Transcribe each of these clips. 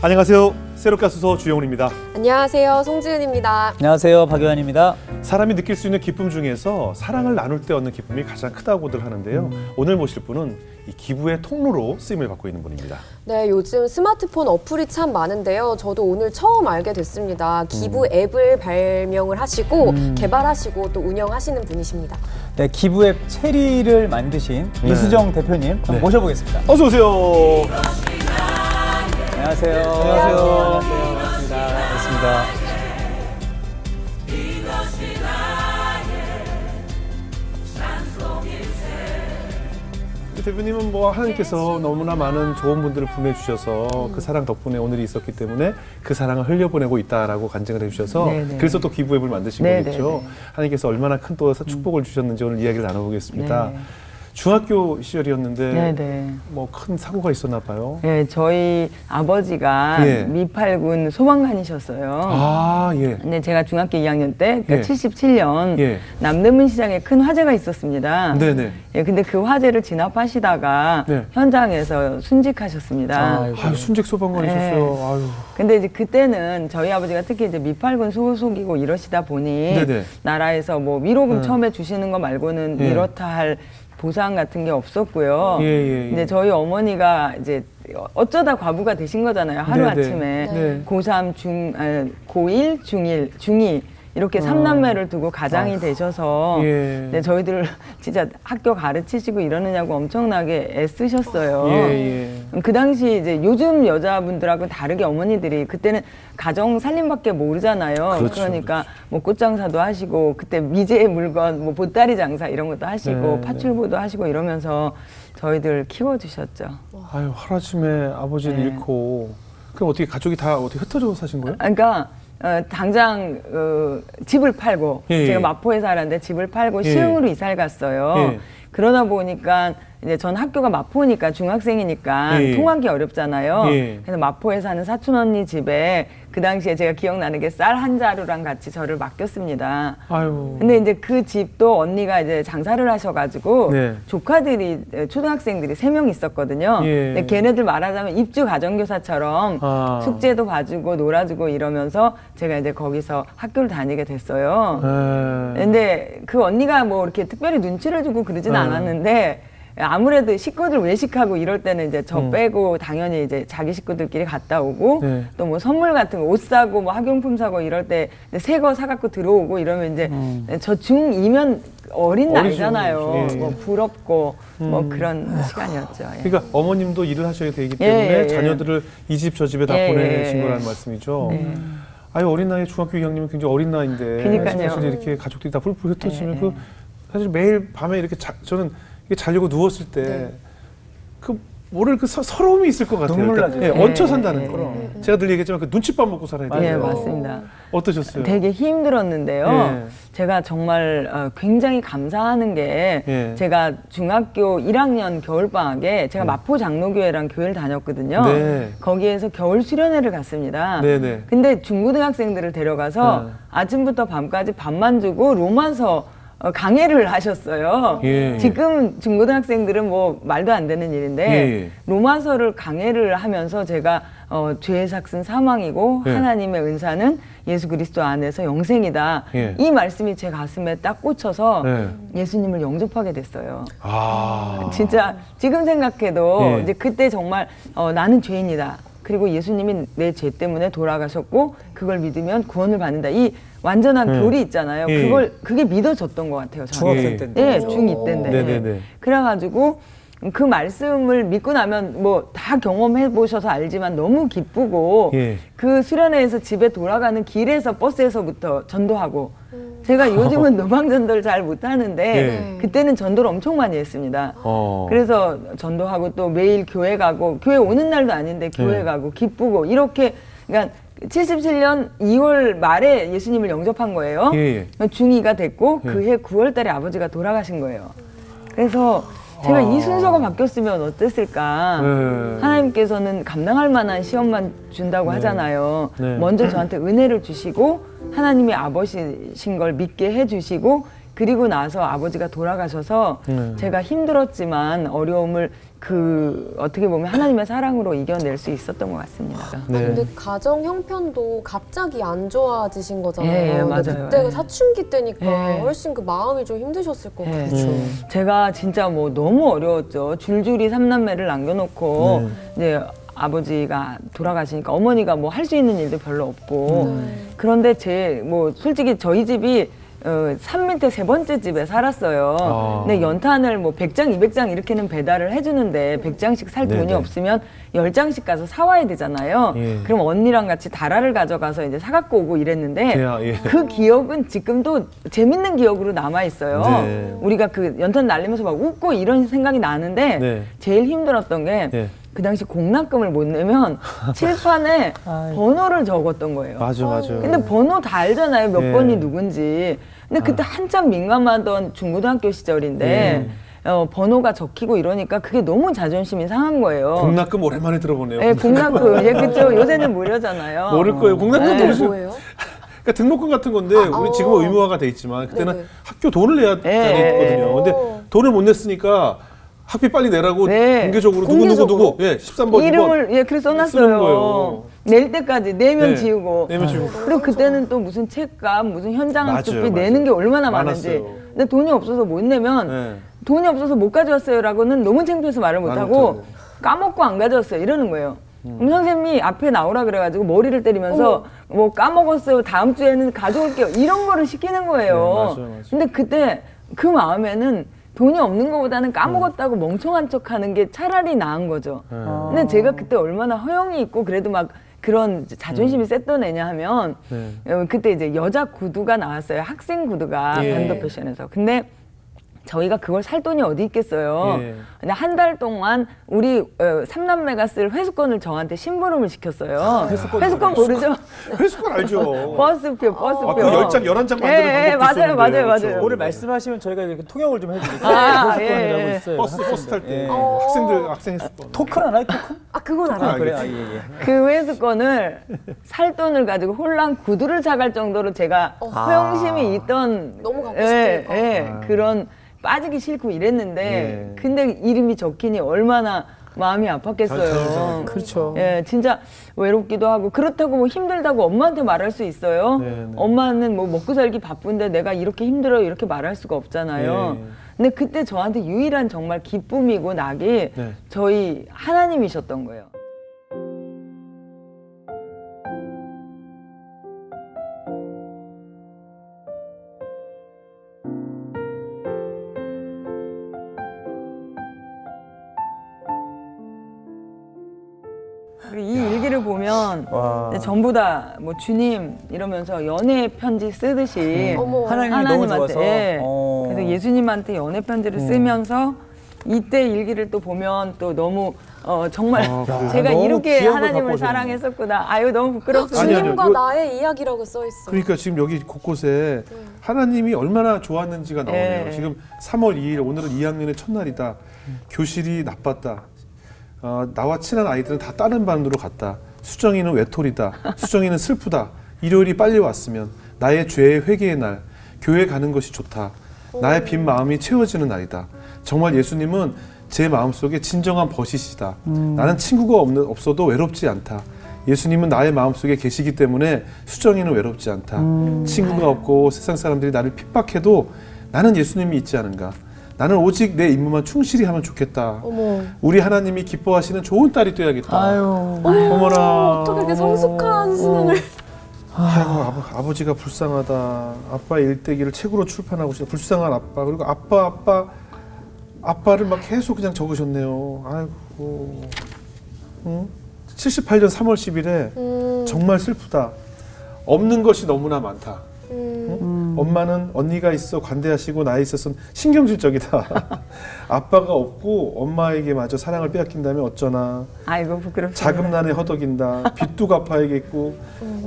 안녕하세요. 새롭가수소 주영훈입니다. 안녕하세요. 송지은입니다. 안녕하세요. 박유한입니다. 사람이 느낄 수 있는 기쁨 중에서 사랑을 나눌 때 얻는 기쁨이 가장 크다고들 하는데요. 오늘 모실 분은 이 기부의 통로로 쓰임을 받고 있는 분입니다. 네, 요즘 스마트폰 어플이 참 많은데요. 저도 오늘 처음 알게 됐습니다. 기부 앱을 발명을 하시고 개발하시고 또 운영하시는 분이십니다. 네, 기부 앱 체리를 만드신 이수정 대표님 모셔보겠습니다. 어서 오세요. 안녕하세요. 안녕하세요. 반갑습니다. 대표님은 하나님께서 너무나 많은 좋은 분들을 보내주셔서 그 사랑 덕분에 오늘이 있었기 때문에 그 사랑을 흘려보내고 있다라고 간증을 해주셔서 그래서 또 기부 앱을 만드신 거겠죠. 하나님께서 얼마나 큰 또 축복을 주셨는지 오늘 이야기를 나눠보겠습니다. 중학교 시절이었는데 큰 사고가 있었나 봐요. 네, 저희 아버지가 미팔군 소방관이셨어요. 아, 예. 근데 제가 중학교 2학년 때, 그러니까 77년 남대문 시장에 큰 화재가 있었습니다. 네네. 예, 근데 그 화재를 진압하시다가 현장에서 순직하셨습니다. 순직 소방관이셨어요. 아유. 근데 이제 그때는 저희 아버지가 특히 이제 미팔군 소속이고 이러시다 보니 나라에서 뭐 위로금 처음에 주시는 거 말고는 이렇다 할 보상 같은 게 없었고요. 근데 저희 어머니가 이제 어쩌다 과부가 되신 거잖아요. 하루아침에. 고3, 고1, 중1, 중2 이렇게 3남매를 두고 가장이 되셔서 네, 저희들 진짜 학교 가르치시고 이러느냐고 엄청나게 애쓰셨어요. 그 당시 이제 요즘 여자분들하고 다르게 어머니들이 그때는 가정 살림밖에 모르잖아요. 그러니까 뭐 꽃장사도 하시고 그때 미제의 물건, 뭐 보따리 장사 이런 것도 하시고 파출부도 하시고 이러면서 저희들 키워주셨죠. 아유, 하루아침에 아버지를 잃고 그럼 어떻게 가족이 다 어떻게 흩어져 사신 거예요? 그러니까 당장 집을 팔고 제가 마포에 살았는데 집을 팔고 시흥으로 이사를 갔어요. 그러다 보니까 이제 전 학교가 마포니까 중학생이니까 통하기 어렵잖아요. 그래서 마포에 사는 사촌 언니 집에 그 당시에 제가 기억나는 게 쌀 한 자루랑 같이 저를 맡겼습니다. 아유. 근데 이제 그 집도 언니가 이제 장사를 하셔가지고 조카들이 초등학생들이 3명 있었거든요. 근데 걔네들 말하자면 입주 가정교사처럼 숙제도 봐주고 놀아주고 이러면서 제가 이제 거기서 학교를 다니게 됐어요. 근데 그 언니가 뭐 이렇게 특별히 눈치를 주고 그러진 않았는데 아무래도 식구들 외식하고 이럴 때는 이제 저 빼고 당연히 이제 자기 식구들끼리 갔다 오고 또 뭐 선물 같은 거 옷 사고 뭐 학용품 사고 이럴 때 새 거 사갖고 들어오고 이러면 이제 저 중2면 어린 나이잖아요. 뭐 부럽고 뭐 그런 시간이었죠. 그러니까 어머님도 일을 하셔야 되기 때문에 자녀들을 이 집 저 집에 다 보내신 거라는 말씀이죠. 아유, 어린 나이에 중학교 2학년이면 굉장히 어린 나이인데 사실 이렇게 가족들이 다 풀풀 흩어지면 사실 매일 밤에 이렇게 저는 자려고 누웠을 때 모를 서러움이 있을 것 같아요. 눈물 나죠. 얹혀 산다는 거. 제가 늘 얘기했지만 눈칫밥 먹고 살아야 돼요. 네, 맞습니다. 어떠셨어요? 되게 힘들었는데요. 제가 정말 굉장히 감사하는 게 제가 중학교 1학년 겨울방학에 제가 마포 장로교회랑 교회를 다녔거든요. 거기에서 겨울 수련회를 갔습니다. 근데 중고등학생들을 데려가서 아침부터 밤까지 밥만 주고 로마서 강해를 하셨어요. 지금 중고등학생들은 뭐 말도 안 되는 일인데 로마서를 강해를 하면서 제가 죄의 삭은 사망이고 하나님의 은사는 예수 그리스도 안에서 영생이다. 이 말씀이 제 가슴에 딱 꽂혀서 예수님을 영접하게 됐어요. 진짜 지금 생각해도 이제 그때 정말 나는 죄인이다. 그리고 예수님이 내 죄 때문에 돌아가셨고 그걸 믿으면 구원을 받는다. 이 완전한 교리 있잖아요. 그게 믿어졌던 것 같아요. 중학생 때인데. 네, 중2 때인데. 그래가지고 그 말씀을 믿고 나면 뭐 다 경험해 보셔서 알지만 너무 기쁘고 그 수련회에서 집에 돌아가는 길에서 버스에서부터 전도하고 제가 요즘은 노방전도를 잘 못하는데 그때는 전도를 엄청 많이 했습니다. 그래서 전도하고 또 매일 교회 가고 교회 오는 날도 아닌데 교회 가고 기쁘고 이렇게 그러니까 77년 2월 말에 예수님을 영접한 거예요. 중2가 됐고 그해 9월 달에 아버지가 돌아가신 거예요. 그래서 제가 이 순서가 바뀌었으면 어땠을까. 하나님께서는 감당할 만한 시험만 준다고 하잖아요. 먼저 저한테 은혜를 주시고 하나님이 아버지신 걸 믿게 해주시고 그리고 나서 아버지가 돌아가셔서 제가 힘들었지만 어려움을 어떻게 보면 하나님의 사랑으로 이겨낼 수 있었던 것 같습니다. 네. 근데 가정 형편도 갑자기 안 좋아지신 거잖아요. 맞아요. 그때가 사춘기 때니까 훨씬 그 마음이 좀 힘드셨을 것 같아요. 제가 진짜 뭐 너무 어려웠죠. 줄줄이 3남매를 남겨놓고 이제 아버지가 돌아가시니까 어머니가 뭐 할 수 있는 일도 별로 없고 그런데 뭐 솔직히 저희 집이 산 밑에 3번째 집에 살았어요. 근데 연탄을 뭐 100장, 200장 이렇게는 배달을 해주는데 100장씩 살 돈이 없으면 10장씩 가서 사와야 되잖아요. 그럼 언니랑 같이 다라를 가져가서 이제 사갖고 오고 이랬는데 그 기억은 지금도 재밌는 기억으로 남아있어요. 우리가 그 연탄 날리면서 막 웃고 이런 생각이 나는데 제일 힘들었던 게 그 당시 공납금을 못 내면 칠판에 번호를 적었던 거예요. 맞아. 근데 번호 다 알잖아요. 몇 번이 누군지. 근데 그때 한참 민감하던 중고등학교 시절인데 번호가 적히고 이러니까 그게 너무 자존심이 상한 거예요. 공납금 오랜만에 들어보네요. 네, 공납금. 그렇죠. 요새는 무료잖아요. 모를 거예요. 공납금 뭐예요? 그러니까 등록금 같은 건데 우리 지금은 의무화가 돼 있지만 그때는 학교 돈을 내야 되거든요. 근데 돈을 못 냈으니까 학비 빨리 내라고 공개적으로 누구 13번 이름을 그래서 써놨어요. 낼 때까지 내면 지우고. 그리고 그때는 또 무슨 책값, 무슨 현장학습비 내는 게 얼마나 많은지. 근데 돈이 없어서 못 내면 돈이 없어서 못 가져왔어요라고는 너무 창피해서 말을 못하고 까먹고 안 가져왔어요 이러는 거예요. 그럼 선생님이 앞에 나오라 그래가지고 머리를 때리면서 뭐 까먹었어요. 다음 주에는 가져올게요. 이런 거를 시키는 거예요. 근데 그때 그 마음에는 돈이 없는 것보다는 까먹었다고 멍청한 척 하는 게 차라리 나은 거죠. 근데 제가 그때 얼마나 허영이 있고 그래도 막 그런 자존심이 셌던 애냐 하면 그때 이제 여자 구두가 나왔어요. 학생 구두가 반도 패션에서. 근데 저희가 그걸 살 돈이 어디 있겠어요. 근데 한 달 동안 우리 3남매가 쓸 회수권을 저한테 심부름을 시켰어요. 회수권 모르죠? 회수권 알죠. 버스표. 그 10장, 11장 만드는 방법도 있었는데. 맞아요. 뭐를 말씀하시면 저희가 이렇게 통역을 좀 해드릴게요. 회수권이라고 있어요. 버스 탈 때. 학생 회수권. 토큰 알아요? 토큰? 그건 알아요. 그래. 그 회수권을 살 돈을 가지고 홀랑 구두를 사갈 정도로 제가 허영심이 있던 너무 갖고 싶으니까. 그런 빠지기 싫고 이랬는데 근데 이름이 적히니 얼마나 마음이 아팠겠어요. 그렇죠. 진짜 외롭기도 하고 그렇다고 뭐 힘들다고 엄마한테 말할 수 있어요. 엄마는 뭐 먹고 살기 바쁜데 내가 이렇게 힘들어요 이렇게 말할 수가 없잖아요. 근데 그때 저한테 유일한 정말 기쁨이고 낙이 저희 하나님이셨던 거예요. 이 일기를 보면 전부 다 뭐 주님 이러면서 연애 편지 쓰듯이 하나님이 너무 좋아서 그래서 예수님한테 연애 편지를 쓰면서 이때 일기를 또 보면 또 너무 정말 제가 이렇게 하나님을 사랑했었구나. 아유 너무 부끄럽습니다. 주님과 나의 이야기라고 써 있어요. 그러니까 지금 여기 곳곳에 하나님이 얼마나 좋았는지가 나오네요. 지금 3월 2일 오늘은 2학년의 첫날이다. 교실이 나빴다. 나와 친한 아이들은 다 다른 반으로 갔다. 수정이는 외톨이다. 수정이는 슬프다. 일요일이 빨리 왔으면 나의 죄의 회개의 날, 교회 가는 것이 좋다. 나의 빈 마음이 채워지는 날이다. 정말 예수님은 제 마음속에 진정한 버시시다. 나는 친구가 없어도 외롭지 않다. 예수님은 나의 마음속에 계시기 때문에 수정이는 외롭지 않다. 친구가 없고 세상 사람들이 나를 핍박해도 나는 예수님이 있지 않은가. 나는 오직 내 임무만 충실히 하면 좋겠다. 우리 하나님이 기뻐하시는 좋은 딸이 되어야겠다. 어머나. 어떻게 이렇게 성숙한 신앙을. 아이고, 아버지가 불쌍하다. 아빠의 일대기를 책으로 출판하고 싶다. 불쌍한 아빠. 그리고 아빠를 막 계속 그냥 적으셨네요. 아이고. 78년 3월 10일에 정말 슬프다. 없는 것이 너무나 많다. 엄마는 언니가 있어 관대하시고 나에 있어서는 신경질적이다. 아빠가 없고 엄마에게 마저 사랑을 빼앗긴다면 어쩌나. 아이고 부끄럽다. 자금난에 허덕인다. 빚도 갚아야겠고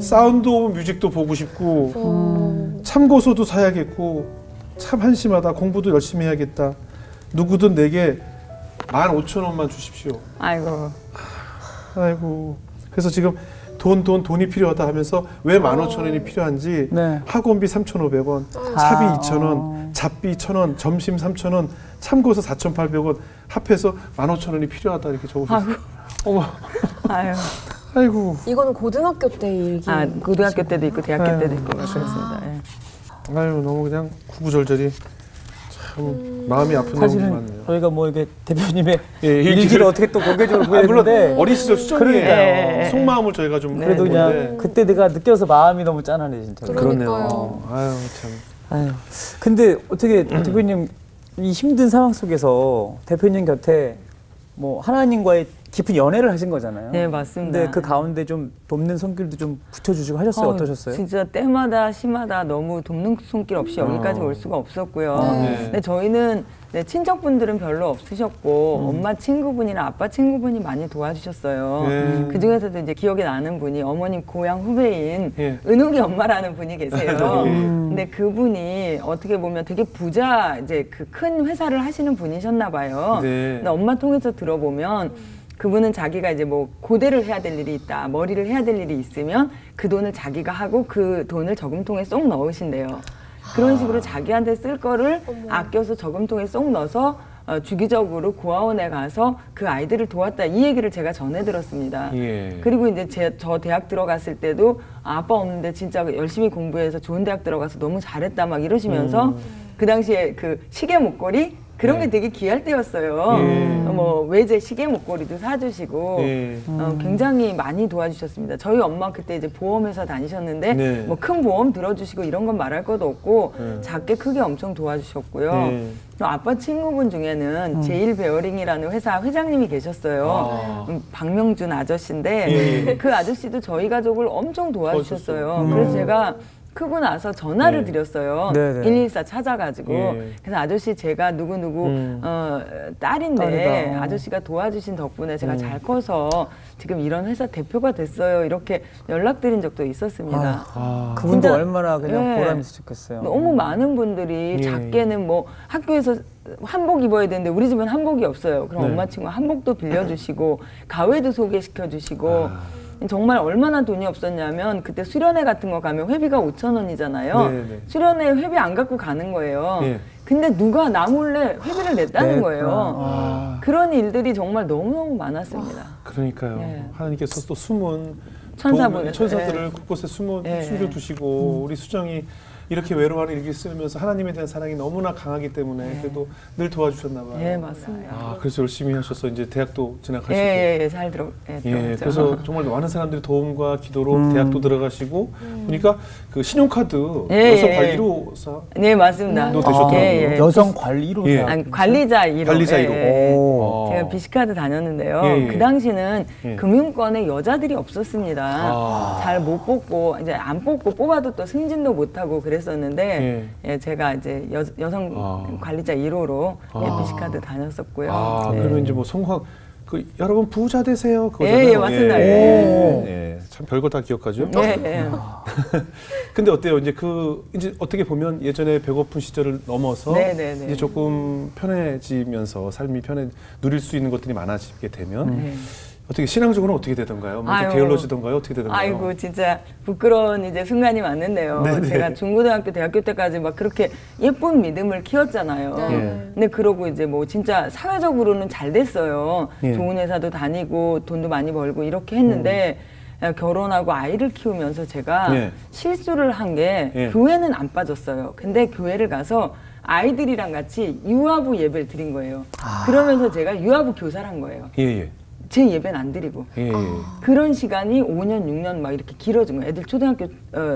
사운드 오브 뮤직도 보고 싶고 참고서도 사야겠고 참 한심하다. 공부도 열심히 해야겠다. 누구든 내게 15,000원만 주십시오. 아이고. 그래서 지금 돈이 필요하다 하면서 왜 15,000원이 필요한지 학원비 3,500원, 차비 2,000원, 잡비 1,000원, 점심 3,000원, 참고서 4,800원, 합해서 15,000원이 필요하다 이렇게 적으셨어요. 어머. 아유. 아이고. 이거는 고등학교 때 일기. 고등학교 때도 있고 대학교 때도 있고 그렇습니다. 예. 아유, 너무 그냥 구구절절이 참 마음이 아픈 내용이 사실은 많네요. 저희가 뭐 이게 대표님의 예, 일기를 어떻게 또 공개적으로 물론 보여드는데 어린 시절 수정이에요. 그러니까요. 속마음을 저희가 좀 그래도 본 그냥 건데. 그때 내가 느껴서 마음이 너무 짠하네 진짜. 그렇네요. 아유, 참. 아유, 근데 어떻게 대표님 이 힘든 상황 속에서 대표님 곁에 뭐 하나님과의 깊은 연애를 하신 거잖아요. 네, 맞습니다. 근데 그 가운데 좀 돕는 손길도 좀 붙여주시고 하셨어요? 어떠셨어요? 진짜 때마다 시마다 너무 돕는 손길 없이 여기까지 올 수가 없었고요. 네. 근데 저희는 친척분들은 별로 없으셨고 엄마 친구분이나 아빠 친구분이 많이 도와주셨어요. 네. 그 중에서도 이제 기억에 나는 분이 어머님 고향 후배인 예. 은욱이 엄마라는 분이 계세요. 예. 근데 그분이 어떻게 보면 되게 부자 이제 그 큰 회사를 하시는 분이셨나 봐요. 네. 근데 엄마 통해서 들어보면 그분은 자기가 이제 뭐 고대를 해야 될 일이 있다, 머리를 해야 될 일이 있으면 그 돈을 자기가 하고 그 돈을 저금통에 쏙 넣으신대요. 그런 식으로 자기한테 쓸 거를 아껴서 저금통에 쏙 넣어서 주기적으로 고아원에 가서 그 아이들을 도왔다, 이 얘기를 제가 전해 들었습니다. 예. 그리고 이제 저 대학 들어갔을 때도 아빠 없는데 진짜 열심히 공부해서 좋은 대학 들어가서 너무 잘했다 막 이러시면서 그 당시에 그 시계 목걸이 그런 게 되게 귀할 때였어요. 뭐 외제 시계 목걸이도 사주시고 굉장히 많이 도와주셨습니다. 저희 엄마 그때 이제 보험회사 다니셨는데 네. 뭐 큰 보험 들어주시고 이런 건 말할 것도 없고 작게 크게 엄청 도와주셨고요. 또 아빠 친구분 중에는 제일 베어링이라는 회사 회장님이 계셨어요. 박명준 아저씨인데 그 아저씨도 저희 가족을 엄청 도와주셨어요. 그래서 제가 크고 나서 전화를 드렸어요. 네네. 114 찾아가지고. 그래서 아저씨 제가 누구누구 딸인데 아저씨가 도와주신 덕분에 제가 잘 커서 지금 이런 회사 대표가 됐어요. 이렇게 연락드린 적도 있었습니다. 그분도 진짜, 얼마나 그냥 네. 보람이 있었겠어요. 너무 많은 분들이 작게는 뭐 학교에서 한복 입어야 되는데 우리 집은 한복이 없어요. 그럼 엄마 친구 한복도 빌려주시고 가회도 소개시켜주시고 정말 얼마나 돈이 없었냐면 그때 수련회 같은 거 가면 회비가 5,000원이잖아요. 네네. 수련회 회비 안 갖고 가는 거예요. 예. 근데 누가 나 몰래 회비를 냈다는 거예요. 그런 일들이 정말 너무너무 많았습니다. 그러니까요. 네. 하나님께서 또 숨은 천사분을, 천사들을 곳곳에 숨겨두시고 우리 수정이 이렇게 외로워하는 일기 쓰면서 하나님에 대한 사랑이 너무나 강하기 때문에 그래도 늘 도와주셨나 봐요. 예, 맞습니다. 그래서 열심히 하셔서 이제 대학도 진학하시고. 잘 들어갔죠. 그래서 정말 많은 사람들이 도움과 기도로 대학도 들어가시고 보니까 그 신용카드 여성 관리로사. 네, 맞습니다. 도 되셨더라고요. 여성 관리로사. 예. 아니, 관리자 1호. 관리자 1호. 제가 비시카드 다녔는데요. 예. 그 당시는 예. 금융권에 여자들이 없었습니다. 잘 못 뽑고 이제 안 뽑고 뽑아도 또 승진도 못 하고 그랬었는데 제가 이제 여성 관리자 1호로 비시카드 다녔었고요. 그러면 이제 뭐 성황 여러분 부자 되세요. 그거잖아요. 예, 맞습니다. 참 별거 다 기억하죠. 예. 근데 어때요? 이제 어떻게 보면 예전에 배고픈 시절을 넘어서 이제 조금 편해지면서 삶이 누릴 수 있는 것들이 많아지게 되면 어떻게 신앙적으로는 어떻게 되던가요? 먼저 게을러지던가요? 어떻게 되던가요? 아이고 진짜 부끄러운 이제 순간이 많았네요. 네네. 제가 중고등학교, 대학교 때까지 막 그렇게 예쁜 믿음을 키웠잖아요. 근데 그러고 이제 뭐 진짜 사회적으로는 잘 됐어요. 좋은 회사도 다니고 돈도 많이 벌고 이렇게 했는데 결혼하고 아이를 키우면서 제가 실수를 한 게 교회는 안 빠졌어요. 근데 교회를 가서 아이들이랑 같이 유아부 예배를 드린 거예요. 그러면서 제가 유아부 교사를 한 거예요. 제 예배는 안 드리고 그런 시간이 5년, 6년 막 이렇게 길어진 거예요. 애들 초등학교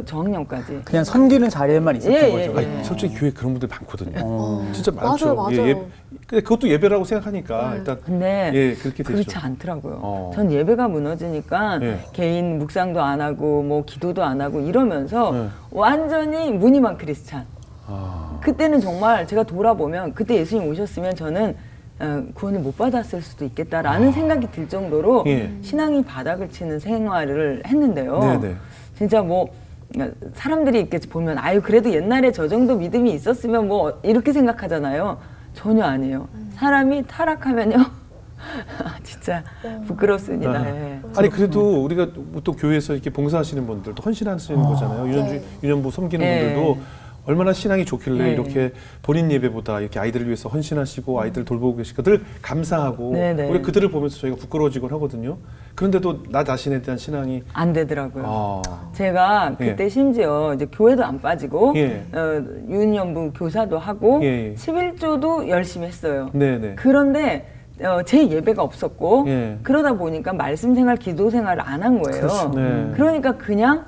저학년까지. 그냥 섬기는 자리에만 있었던 거죠. 아니, 솔직히 교회 그런 분들 많거든요. 진짜 많죠. 맞아요. 근데 그것도 예배라고 생각하니까 일단 근데 그렇게 되죠. 그렇지 않더라고요. 전 예배가 무너지니까 개인 묵상도 안 하고 뭐 기도도 안 하고 이러면서 완전히 무늬만 크리스찬. 그때는 정말 제가 돌아보면 그때 예수님 오셨으면 저는 구원을 못 받았을 수도 있겠다라는 생각이 들 정도로 신앙이 바닥을 치는 생활을 했는데요. 진짜 뭐 사람들이 이렇게 보면 아유 그래도 옛날에 저 정도 믿음이 있었으면 뭐 이렇게 생각하잖아요. 전혀 아니에요. 사람이 타락하면요. 진짜 부끄럽습니다. 아니 그래도 우리가 또 교회에서 이렇게 봉사하시는 분들도 헌신하시는 거잖아요. 유년부 섬기는 분들도 얼마나 신앙이 좋길래 네. 이렇게 본인 예배보다 이렇게 아이들을 위해서 헌신하시고 아이들 돌보고 계시고 늘 감사하고 네, 네. 우리 그들을 보면서 저희가 부끄러워지곤 하거든요. 그런데도 나 자신에 대한 신앙이 안 되더라고요. 아, 제가 그때 심지어 이제 교회도 안 빠지고 예. 유년부 교사도 하고 예. 11조도 열심히 했어요. 네네. 그런데 제 예배가 없었고 예. 그러다 보니까 말씀 생활, 기도 생활을 안 한 거예요. 그렇죠. 네. 그러니까 그냥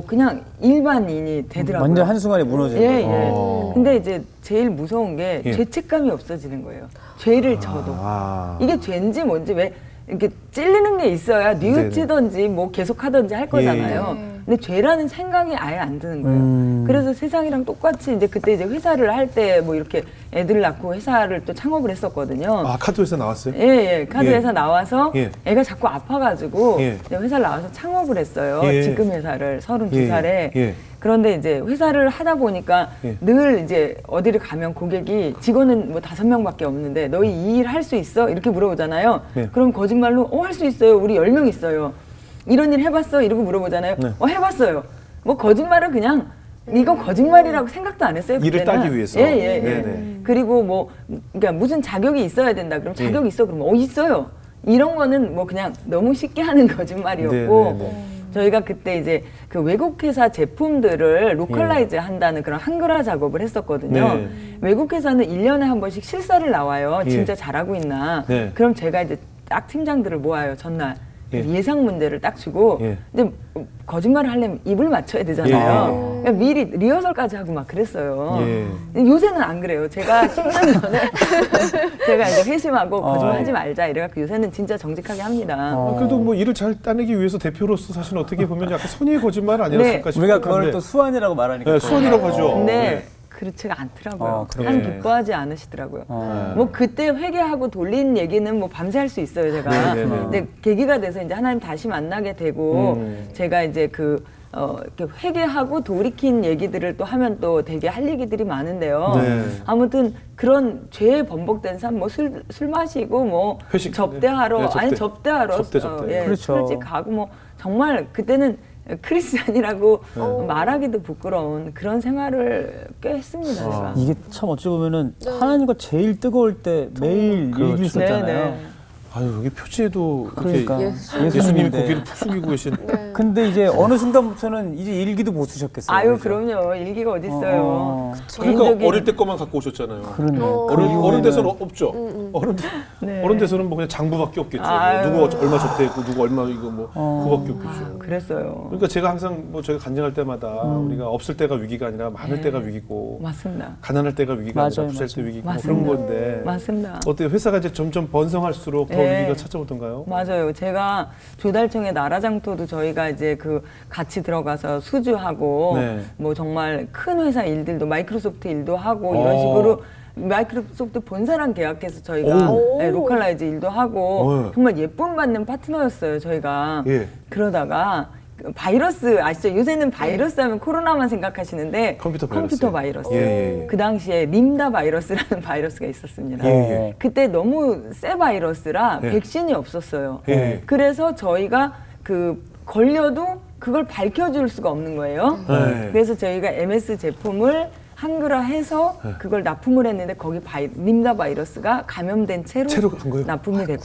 그냥 일반인이 되더라고요. 완전 한순간에 무너지는 예, 거죠. 예. 근데 이제 제일 무서운 게 예. 죄책감이 없어지는 거예요. 죄를 져도. 아. 이게 죄인지 뭔지 왜 이렇게 찔리는 게 있어야 뉘우치든지 뭐 계속 하든지 할 거잖아요. 근데 죄라는 생각이 아예 안 드는 거예요. 그래서 세상이랑 똑같이 이제 그때 이제 회사를 할 때 뭐 이렇게 애들 낳고 회사를 또 창업을 했었거든요. 아, 카드회사 나왔어요? 예, 카드 예. 회사 나와서 예. 애가 자꾸 아파가지고 예. 이제 회사를 나와서 창업을 했어요. 예. 지금 회사를 32살에. 예. 그런데 이제 회사를 하다 보니까 예. 늘 이제 어디를 가면 고객이 직원은 뭐 5명밖에 없는데 너희 이 일 할 수 있어? 이렇게 물어보잖아요. 예. 그럼 거짓말로 할 수 있어요. 우리 10명 있어요. 이런 일 해봤어? 이러고 물어보잖아요. 네. 해봤어요. 뭐 거짓말은 그냥 이건 거짓말이라고 생각도 안 했어요. 일을 그때는. 따기 위해서. 예. 네네. 그리고 뭐 그러니까 무슨 자격이 있어야 된다. 그럼 자격이 있어. 그러면 있어요. 이런 거는 뭐 그냥 너무 쉽게 하는 거짓말이었고 네네네. 저희가 그때 이제 그 외국 회사 제품들을 로컬라이즈 한다는 그런 한글화 작업을 했었거든요. 네. 외국 회사는 1년에 한 번씩 실사를 나와요. 예. 진짜 잘하고 있나. 네. 그럼 제가 이제 딱 팀장들을 모아요. 전날. 예. 예상 문제를 딱 주고 예. 근데 거짓말을 하려면 입을 맞춰야 되잖아요. 그러니까 미리 리허설까지 하고 막 그랬어요. 예. 근데 요새는 안 그래요. 제가 10년 전에 제가 이제 회심하고 거짓말하지 말자 이래갖고 요새는 진짜 정직하게 합니다. 그래도 뭐 일을 잘 따내기 위해서 대표로서 사실 어떻게 보면 약간 선의의 거짓말 아니었을까 싶은데. 우리가 그걸 또 수완이라고 말하니까. 네, 수완이라고 하죠. 근데 네. 그렇지가 않더라고요. 그래요? 참 네. 기뻐하지 않으시더라고요. 어. 뭐 그때 회개하고 돌린 얘기는 뭐 밤새 할 수 있어요, 제가. 네, 네, 네. 근데 계기가 돼서 이제 하나님 다시 만나게 되고 제가 이제 이렇게 회개하고 돌이킨 얘기들을 또 하면 또 되게 할 얘기들이 많은데요. 네. 아무튼 그런 죄에 번복된 삶, 뭐 술 마시고 뭐 회식. 접대하러 네, 접대. 아니 접대하러 접대. 그렇죠. 술집 가고 뭐 정말 그때는 크리스찬이라고 말하기도 부끄러운 그런 생활을 꽤 했습니다. 제가. 이게 참 어찌 보면은 하나님과 제일 뜨거울 때 매일 그렇죠. 일기 썼잖아요. 네. 아유, 여기 표지에도 그러니까 이렇게 예수님인데. 예수님이 고개를 푹 숙이고 계신. 근데 이제 어느 순간부터는 이제 일기도 못 쓰셨겠어요. 아유, 그죠? 그럼요. 일기가 어디 있어요. 그러니까 개인적인- 어릴 때 거만 갖고 오셨잖아요. 그러네. 어른 돼서는 없죠. 네. 어른 돼서는 뭐 그냥 장부밖에 없겠죠. 뭐 아유. 누구 얼마 접대했고 누구 얼마 이거 뭐 그거밖에 없겠죠. 그랬어요. 그러니까 제가 항상 뭐 저희가 간증할 때마다 우리가 없을 때가 위기가 아니라 많을 때가 위기고 맞습니다. 가난할 때가 위기가 아니라 맞아요, 부자일 때 맞아요. 위기고 뭐 맞습니다. 그런 건데 맞습니다. 어때요? 회사가 이제 점점 번성할수록 더 네. 위기가 찾아오던가요? 맞아요. 제가 조달청의 나라장터도 저희가 이제 같이 들어가서 수주하고 네. 뭐 정말 큰 회사 일들도 마이크로소프트 일도 하고 이런 식으로 마이크로소프트 본사랑 계약해서 저희가 오. 네, 로컬라이즈 일도 하고 오. 정말 예쁨 받는 파트너였어요. 저희가 예. 그러다가 바이러스 아시죠? 요새는 바이러스 하면 코로나만 생각하시는데 컴퓨터 바이러스. 바이러스. 그 당시에 림다 바이러스라는 바이러스가 있었습니다. 예. 그때 너무 세 바이러스라 예. 백신이 없었어요. 예. 그래서 저희가 걸려도 그걸 밝혀줄 수가 없는 거예요. 네. 그래서 저희가 MS 제품을 한글화해서 그걸 납품을 했는데 거기 림다 바이러스가 감염된 채로 간 거예요? 납품이 됐고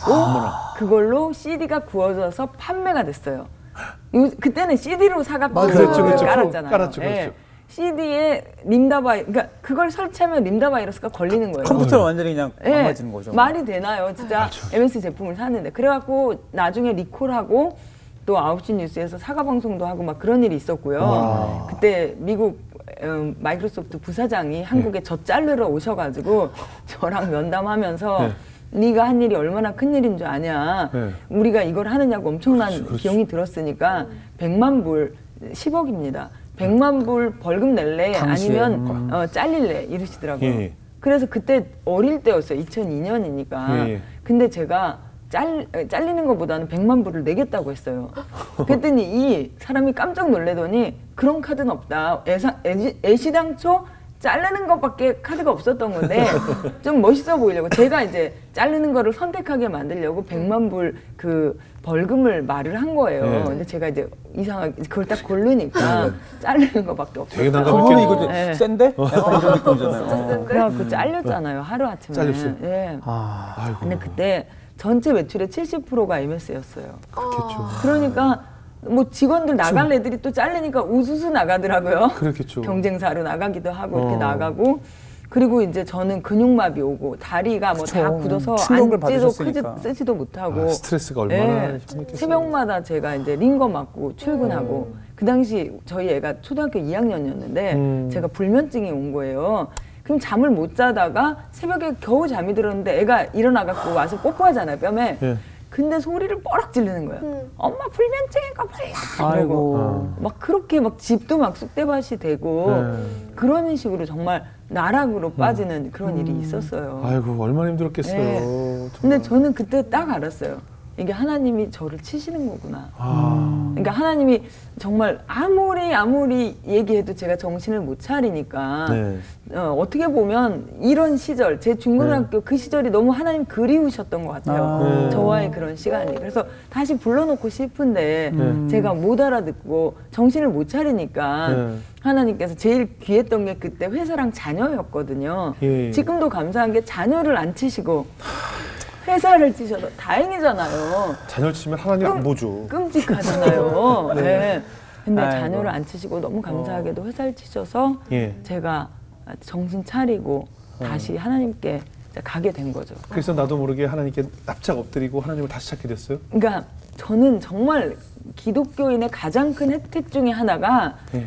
그걸로 CD가 구워져서 판매가 됐어요. 그때는 CD로 사갖고 그렇죠, 그렇죠. 깔았잖아요. 깔았죠, 그렇죠. CD에 그러니까 그걸 설치하면 림다 바이러스가 걸리는 거예요. 컴퓨터는 완전히 그냥 예, 망가지는 거죠. 말이 되나요? 진짜 MS 제품을 샀는데. 그래갖고 나중에 리콜하고 또 9시 뉴스에서 사과 방송도 하고 막 그런 일이 있었고요. 그때 미국 마이크로소프트 부사장이 한국에 저 자르러 오셔가지고 저랑 면담하면서 네가 한 일이 얼마나 큰 일인 줄 아냐. 네. 우리가 이걸 하느냐고 엄청난 그렇죠. 비용이 들었으니까 100만 불 10억입니다. 100만 불 벌금 낼래 당시에. 아니면 잘릴래 이러시더라고요. 예. 그래서 그때 어릴 때였어요. 2002년이니까. 예. 근데 제가 잘리는 것보다는 100만 불을 내겠다고 했어요. 그랬더니 이 사람이 깜짝 놀래더니 그런 카드는 없다. 애시당초 자르는 것밖에 카드가 없었던 건데 좀 멋있어 보이려고 제가 이제 자르는 거를 선택하게 만들려고 100만 불 벌금을 말을 한 거예요. 네. 근데 제가 이제 이상하게 그걸 딱 고르니까 자르는 거밖에 없어요. 되게 난감했겠네요. 이거 좀 센데? 약간 이런 느낌이잖아요. 그래갖고 잘렸잖아요. 하루 아침에. 잘렸어요? 예. 아이고. 근데 그때 전체 매출의 70%가 MS였어요. 그렇겠죠. 그러니까 뭐 직원들 나갈 애들이 또 잘리니까 우수수 나가더라고요. 그렇겠죠. 경쟁사로 나가기도 하고 이렇게 나가고. 그리고 이제 저는 근육마비 오고 다리가 뭐 다 굳어서 충격을 앉지도 받으셨으니까. 쓰지도 못하고 스트레스가 얼마나 예, 심했겠어요. 새벽마다 제가 이제 링거 맞고 출근하고 그 당시 저희 애가 초등학교 2학년이었는데 제가 불면증이 온 거예요. 그럼 잠을 못 자다가 새벽에 겨우 잠이 들었는데 애가 일어나갖고 와서 뽀뽀하잖아요, 뺨에. 예. 근데 소리를 뻐락 지르는 거예요. 엄마 불면증이니까 빨리 아이고. 막 그렇게 막 집도 막 쑥대밭이 되고 그런 식으로 정말 나락으로 빠지는 그런 일이 있었어요. 아이고 얼마나 힘들었겠어요. 네. 정말. 근데 저는 그때 딱 알았어요. 이게 하나님이 저를 치시는 거구나. 그러니까 하나님이 정말 아무리 얘기해도 제가 정신을 못 차리니까 네. 어떻게 보면 이런 시절, 제 중고등학교 그 시절이 너무 하나님 그리우셨던 것 같아요. 저와의 그런 시간이. 그래서 다시 불러놓고 싶은데 제가 못 알아듣고 정신을 못 차리니까 하나님께서 제일 귀했던 게 그때 회사랑 자녀였거든요. 예. 지금도 감사한 게 자녀를 안 치시고 회사를 치셔서 다행이잖아요. 자녀를 치면 하나님 안 보죠. 끔찍하잖아요. 네. 근데 아이고. 자녀를 안 치시고 너무 감사하게도 회사를 치셔서 예. 제가 정신 차리고 다시 하나님께 가게 된 거죠. 그래서 나도 모르게 하나님께 납작 엎드리고 하나님을 다시 찾게 됐어요. 그러니까 저는 정말 기독교인의 가장 큰 혜택 중에 하나가 예.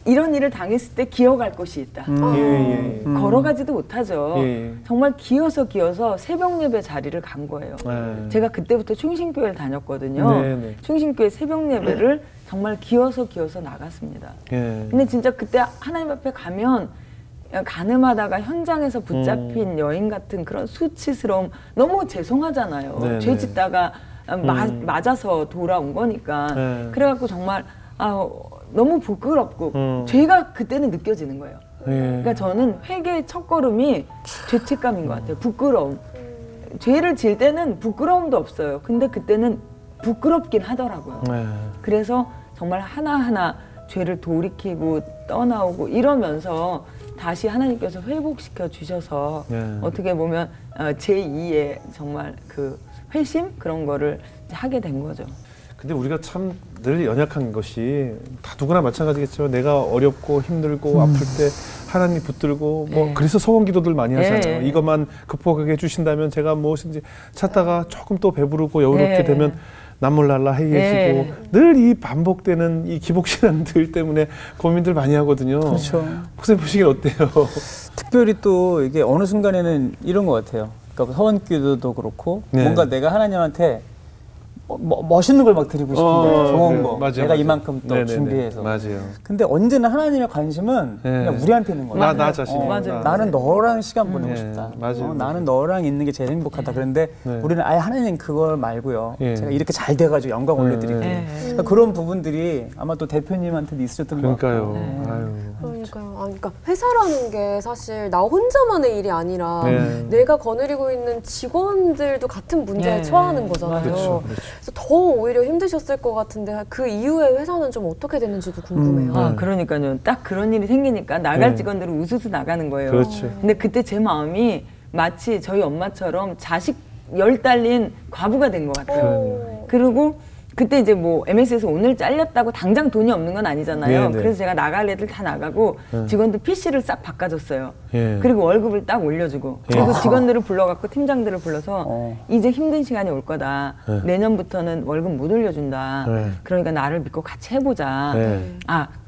이런 일을 당했을 때 기어갈 곳이 있다. 예. 걸어가지도 못하죠. 예. 정말 기어서 새벽 예배 자리를 간 거예요. 제가 그때부터 충신교회를 다녔거든요. 네. 충신교회 새벽 예배를 정말 기어서 나갔습니다. 예. 근데 진짜 그때 하나님 앞에 가면 가늠하다가 현장에서 붙잡힌 여인 같은 그런 수치스러움 너무 죄송하잖아요. 네네. 죄 짓다가 맞아서 돌아온 거니까. 네. 그래갖고 정말 너무 부끄럽고 죄가 그때는 느껴지는 거예요. 예. 그러니까 저는 회개의 첫걸음이 죄책감인 것 같아요. 부끄러움. 죄를 질 때는 부끄러움도 없어요. 근데 그때는 부끄럽긴 하더라고요. 그래서 정말 하나하나 죄를 돌이키고 떠나오고 이러면서 다시 하나님께서 회복시켜 주셔서 어떻게 보면 제2의 정말 그 회심 그런 거를 하게 된 거죠. 근데 우리가 참 늘 연약한 것이 다 누구나 마찬가지겠지만 내가 어렵고 힘들고 아플 때 하나님 붙들고 뭐 그래서 소원 기도들 많이 하잖아요. 이것만 극복하게 해주신다면 제가 무엇인지 찾다가 조금 또 배부르고 여유롭게 되면 남몰랄라 해계시고 늘 이 반복되는 이 기복신앙들 때문에 고민들 많이 하거든요. 그렇죠. 목사님 보시기엔 어때요? 특별히 또 이게 어느 순간에는 이런 것 같아요. 그러니까 서원기도도 그렇고 뭔가 내가 하나님한테 멋있는 걸 막 드리고 싶은데 좋은 거 내가 이만큼 또 준비해서 맞아요. 근데 언제나 하나님의 관심은 그냥 우리한테 있는 거야. 나 자신. 맞아요. 나는 너랑 시간 보내고 싶다. 맞아요. 나는 너랑 있는 게 제일 행복하다. 그런데 우리는 아예 하나님 그걸 말고요. 제가 이렇게 잘 돼가지고 영광 올려드리고 그러니까 그런 부분들이 아마 또 대표님한테도 있으셨던 것 같아요. 그러니까요. 그러니까 회사라는 게 사실 나 혼자만의 일이 아니라 내가 거느리고 있는 직원들도 같은 문제에 처하는 거잖아요. 그렇죠. 그래서 더 오히려 힘드셨을 것 같은데 그 이후에 회사는 좀 어떻게 됐는지도 궁금해요. 그러니까요. 딱 그런 일이 생기니까 나갈 직원들은 우수수 나가는 거예요. 그렇죠. 근데 그때 제 마음이 마치 저희 엄마처럼 자식 10 딸린 과부가 된 것 같아요. 그리고 그때 이제 뭐 MS에서 오늘 잘렸다고 당장 돈이 없는 건 아니잖아요. 그래서 제가 나갈 애들 다 나가고 직원들 PC를 싹 바꿔줬어요. 그리고 월급을 딱 올려주고 그리고 직원들을 불러갖고 팀장들을 불러서 이제 힘든 시간이 올 거다. 내년부터는 월급 못 올려준다. 그러니까 나를 믿고 같이 해보자.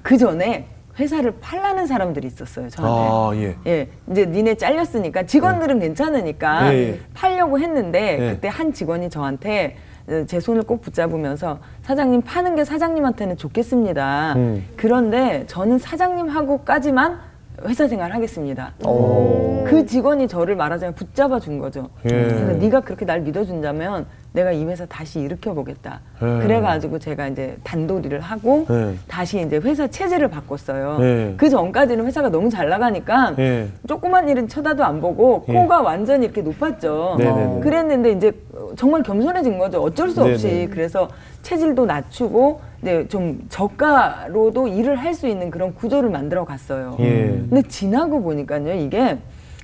그 전에 회사를 팔라는 사람들이 있었어요, 저한테. 이제 니네 잘렸으니까 직원들은 괜찮으니까 팔려고 했는데 그때 한 직원이 저한테 제 손을 꼭 붙잡으면서 사장님 파는 게 사장님한테는 좋겠습니다. 그런데 저는 사장님하고까지만 회사 생활 하겠습니다. 그 직원이 저를 말하자면 붙잡아 준 거죠. 그래서 네가 그렇게 날 믿어준다면 내가 이 회사 다시 일으켜보겠다. 그래가지고 제가 이제 단도리를 하고 다시 이제 회사 체제를 바꿨어요. 그 전까지는 회사가 너무 잘 나가니까 조그만 일은 쳐다도 안 보고 코가 완전히 이렇게 높았죠. 그랬는데 이제 정말 겸손해진 거죠. 어쩔 수 없이. 네네. 그래서 체질도 낮추고 네, 좀 저가로도 일을 할 수 있는 그런 구조를 만들어 갔어요. 근데 지나고 보니까요, 이게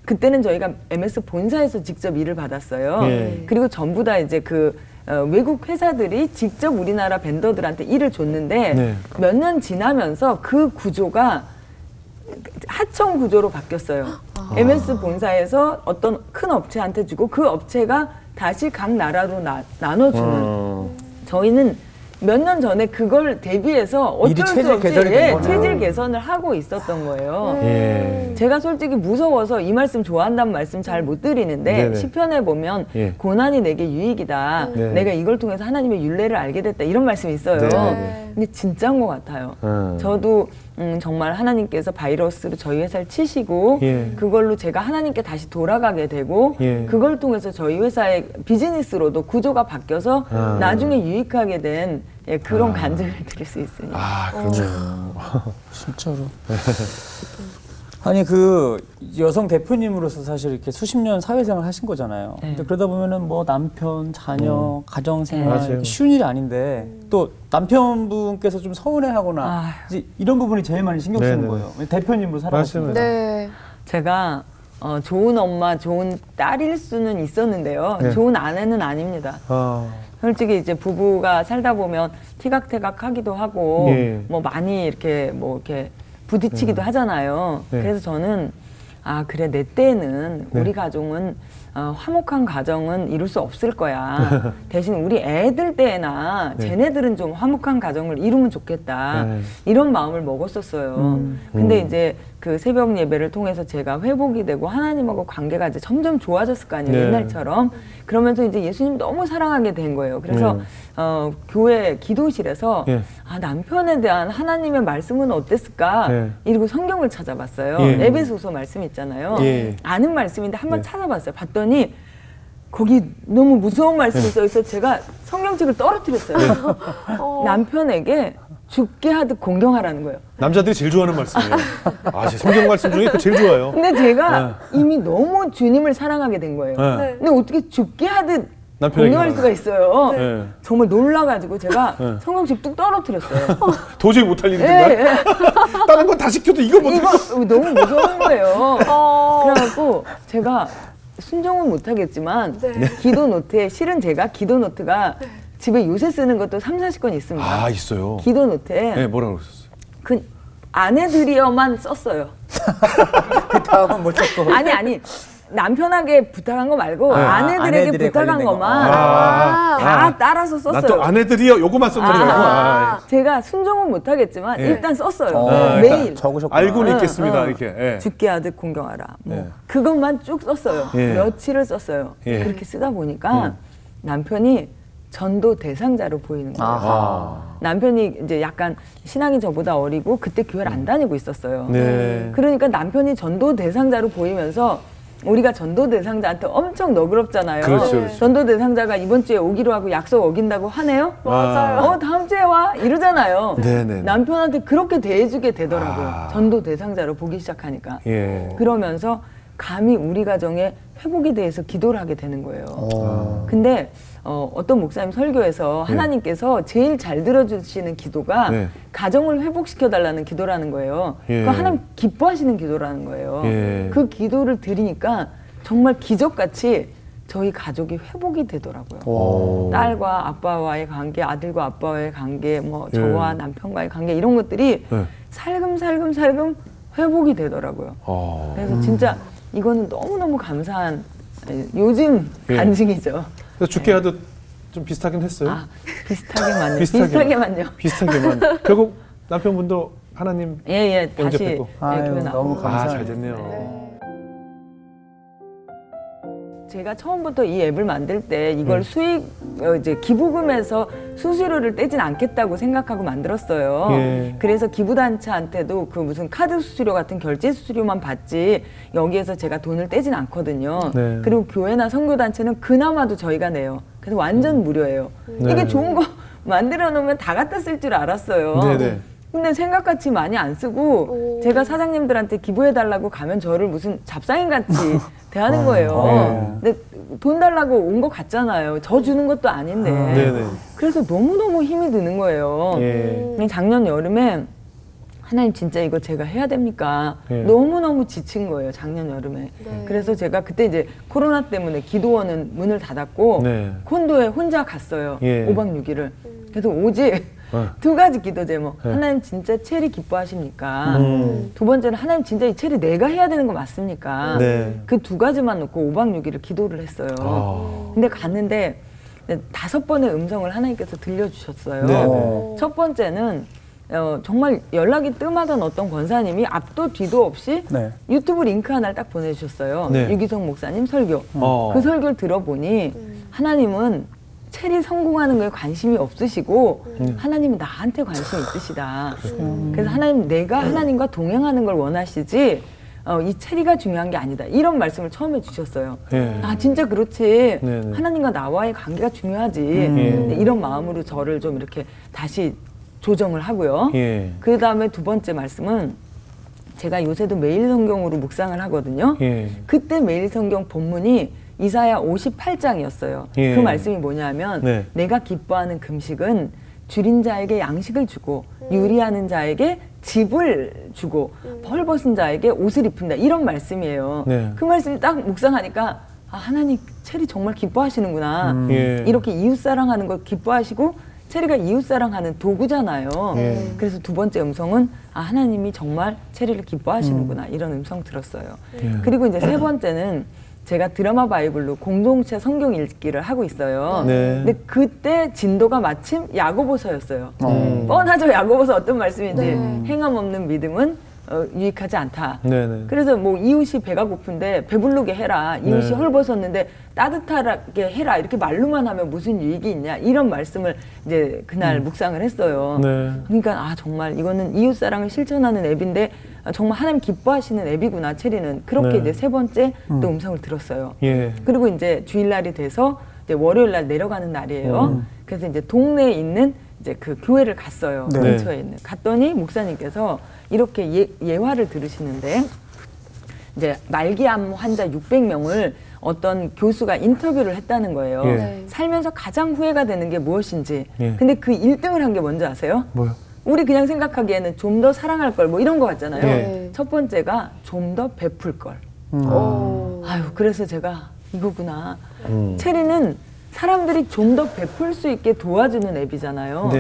그때는 저희가 MS 본사에서 직접 일을 받았어요. 그리고 전부 다 이제 외국 회사들이 직접 우리나라 벤더들한테 일을 줬는데 몇 년 지나면서 그 구조가 하청 구조로 바뀌었어요. MS 본사에서 어떤 큰 업체한테 주고 그 업체가 다시 각 나라로 나눠주는 저희는 몇 년 전에 그걸 대비해서 어쩔 수 없이 체질 개선을 하고 있었던 거예요. 제가 솔직히 무서워서 이 말씀 좋아한다는 말씀 잘 못 드리는데 시편에 보면 고난이 내게 유익이다. 내가 이걸 통해서 하나님의 율례를 알게 됐다. 이런 말씀이 있어요. 근데 진짜인 것 같아요. 저도 정말 하나님께서 바이러스로 저희 회사를 치시고 그걸로 제가 하나님께 다시 돌아가게 되고 그걸 통해서 저희 회사의 비즈니스로도 구조가 바뀌어서 나중에 유익하게 된 그런 간증을 드릴 수 있으니까. 아, 그렇죠. 진짜로. 아니 여성 대표님으로서 사실 이렇게 수십 년 사회생활 하신 거잖아요. 근데 그러다 보면은 뭐 남편, 자녀, 가정생활 쉬운 일이 아닌데 또 남편분께서 좀 서운해하거나 이제 이런 부분이 제일 많이 신경 쓰는 거예요. 대표님으로 살아가시는 거예요. 네. 제가 좋은 엄마, 좋은 딸일 수는 있었는데요. 좋은 아내는 아닙니다. 솔직히 이제 부부가 살다 보면 티각태각 하기도 하고 뭐 많이 이렇게 부딪히기도 하잖아요. 그래서 저는 그래 내 때는 우리 가정은 화목한 가정은 이룰 수 없을 거야. 대신 우리 애들 때나 쟤네들은 좀 화목한 가정을 이루면 좋겠다. 이런 마음을 먹었었어요. 근데 이제 그 새벽 예배를 통해서 제가 회복이 되고 하나님하고 관계가 이제 점점 좋아졌을 거 아니에요. 옛날처럼. 그러면서 이제 예수님 너무 사랑하게 된 거예요. 그래서 교회 기도실에서 남편에 대한 하나님의 말씀은 어땠을까? 이러고 성경을 찾아봤어요. 에베소서 말씀 있잖아요. 아는 말씀인데 한번 찾아봤어요. 봤더니 거기 너무 무서운 말씀이 써있어서 제가 성경책을 떨어뜨렸어요. 남편에게 죽게 하듯 공경하라는 거예요. 남자들이 제일 좋아하는 말씀이에요. 제 성경 말씀 중에 제일 좋아요. 근데 제가 이미 너무 주님을 사랑하게 된 거예요. 근데 어떻게 죽게 하듯 공경할 수가 있어요. 정말 놀라가지고 제가 성경책 뚝 떨어뜨렸어요. 도저히 못할 일인데. 다른 건 다 시켜도 이거 못해. 이거 너무 무서운 거예요. 그래갖고 제가 순종은 못하겠지만 기도 노트에 실은 제가 기도 노트가 집에 요새 쓰는 것도 30-40건 있습니다. 있어요. 기도 노트에 네, 뭐라고 썼어요? 그 아내들이어만 썼어요. 그 다음은 못 썼고. 아니 남편에게 부탁한 거 말고 아내들에게 부탁한 것만 다 따라서 썼어요. 난 또 아내들이요 요거만 썼더라고요. 제가 순종은 못하겠지만 일단 썼어요. 매일 적으셨구나. 알고는 있겠습니다. 이렇게 죽게 하듯 공경하라. 그것만 쭉 썼어요. 며칠을 썼어요. 그렇게 쓰다 보니까 남편이 전도 대상자로 보이는 거예요. 남편이 이제 약간 신앙이 저보다 어리고 그때 교회를 안 다니고 있었어요. 그러니까 남편이 전도 대상자로 보이면서 우리가 전도 대상자한테 엄청 너그럽잖아요. 그렇죠. 전도 대상자가 이번 주에 오기로 하고 약속 어긴다고 하네요? 맞아요. 다음 주에 와 이러잖아요. 네네. 남편한테 그렇게 대해주게 되더라고요. 전도 대상자로 보기 시작하니까. 그러면서 감히 우리 가정의 회복에 대해서 기도를 하게 되는 거예요. 근데 어떤 목사님 설교에서 하나님께서 제일 잘 들어주시는 기도가 가정을 회복시켜달라는 기도라는 거예요. 그 하나님 기뻐하시는 기도라는 거예요. 그 기도를 드리니까 정말 기적같이 저희 가족이 회복이 되더라고요. 딸과 아빠와의 관계, 아들과 아빠와의 관계, 뭐 저와 남편과의 관계 이런 것들이 살금살금 회복이 되더라고요. 그래서 진짜 이거는 너무너무 감사한 요즘 간증이죠. 그래서 죽게 하듯 좀 비슷하긴 했어요. 비슷하게만요. 비슷하게만요. 비슷하게만. 결국 남편분도 하나님 다시 교회 너무 감사해요. 잘 됐네요. 제가 처음부터 이 앱을 만들 때 이걸 이제 기부금에서 수수료를 떼진 않겠다고 생각하고 만들었어요. 그래서 기부단체한테도 그 무슨 카드 수수료 같은 결제 수수료만 받지 여기에서 제가 돈을 떼진 않거든요. 그리고 교회나 선교단체는 그나마도 저희가 내요. 그래서 완전 무료예요. 이게 좋은 거 만들어 놓으면 다 갖다 쓸 줄 알았어요. 근데 생각같이 많이 안 쓰고 제가 사장님들한테 기부해달라고 가면 저를 무슨 잡상인같이 대하는 거예요. 근데 돈 달라고 온 것 같잖아요. 저 주는 것도 아닌데. 그래서 너무너무 힘이 드는 거예요. 작년 여름에 하나님 진짜 이거 제가 해야 됩니까? 너무너무 지친 거예요. 작년 여름에. 그래서 제가 그때 이제 코로나 때문에 기도원은 문을 닫았고 콘도에 혼자 갔어요. 5박 6일을. 그래서 오직 두 가지 기도 제목. 하나님 진짜 체리 기뻐하십니까? 두 번째는 하나님 진짜 이 체리 내가 해야 되는 거 맞습니까? 그 두 가지만 놓고 5박 6일을 기도를 했어요. 근데 갔는데 5번의 음성을 하나님께서 들려주셨어요. 첫 번째는 정말 연락이 뜸하던 어떤 권사님이 앞도 뒤도 없이 유튜브 링크 하나를 딱 보내주셨어요. 유기성 목사님 설교. 그 설교를 들어보니 하나님은 체리 성공하는 거에 관심이 없으시고 하나님은 나한테 관심이 있으시다. 그래서 하나님 내가 하나님과 동행하는 걸 원하시지 이 체리가 중요한 게 아니다. 이런 말씀을 처음에 주셨어요. 아 진짜 그렇지. 하나님과 나와의 관계가 중요하지. 이런 마음으로 저를 좀 이렇게 다시 조정을 하고요. 그 다음에 두 번째 말씀은 제가 요새도 매일 성경으로 묵상을 하거든요. 그때 매일 성경 본문이 이사야 58장이었어요. 그 말씀이 뭐냐면 내가 기뻐하는 금식은 줄인 자에게 양식을 주고 유리하는 자에게 집을 주고 벌벗은 자에게 옷을 입힌다. 이런 말씀이에요. 그 말씀이 딱 묵상하니까 아, 하나님 체리 정말 기뻐하시는구나. 이렇게 이웃사랑하는 걸 기뻐하시고 체리가 이웃사랑하는 도구잖아요. 그래서 두 번째 음성은 아, 하나님이 정말 체리를 기뻐하시는구나. 이런 음성 들었어요. 그리고 이제 세 번째는 제가 드라마 바이블로 공동체 성경 읽기를 하고 있어요. 근데 그때 진도가 마침 야고보서였어요. 뻔하죠. 야고보서 어떤 말씀인지. 행함 없는 믿음은 유익하지 않다. 그래서 뭐 이웃이 배가 고픈데 배부르게 해라. 이웃이 헐벗었는데 따뜻하게 해라. 이렇게 말로만 하면 무슨 유익이 있냐. 이런 말씀을 이제 그날 묵상을 했어요. 그러니까 아 정말 이거는 이웃사랑을 실천하는 앱인데 정말 하나님 기뻐하시는 앱이구나. 체리는 그렇게 이제 세 번째 또 음성을 들었어요. 그리고 이제 주일날이 돼서 이제 월요일날 내려가는 날이에요. 그래서 이제 동네에 있는 이제 그 교회를 갔어요. 근처에 있는. 갔더니 목사님께서 이렇게 예화를 들으시는데 이제 말기암 환자 600명을 어떤 교수가 인터뷰를 했다는 거예요. 살면서 가장 후회가 되는 게 무엇인지. 근데 그 1등을 한 게 뭔지 아세요? 뭐요? 우리 그냥 생각하기에는 좀 더 사랑할 걸 뭐 이런 거 같잖아요. 첫 번째가 좀 더 베풀 걸. 아유 그래서 제가 이거구나. 체리는 사람들이 좀 더 베풀 수 있게 도와주는 앱이잖아요.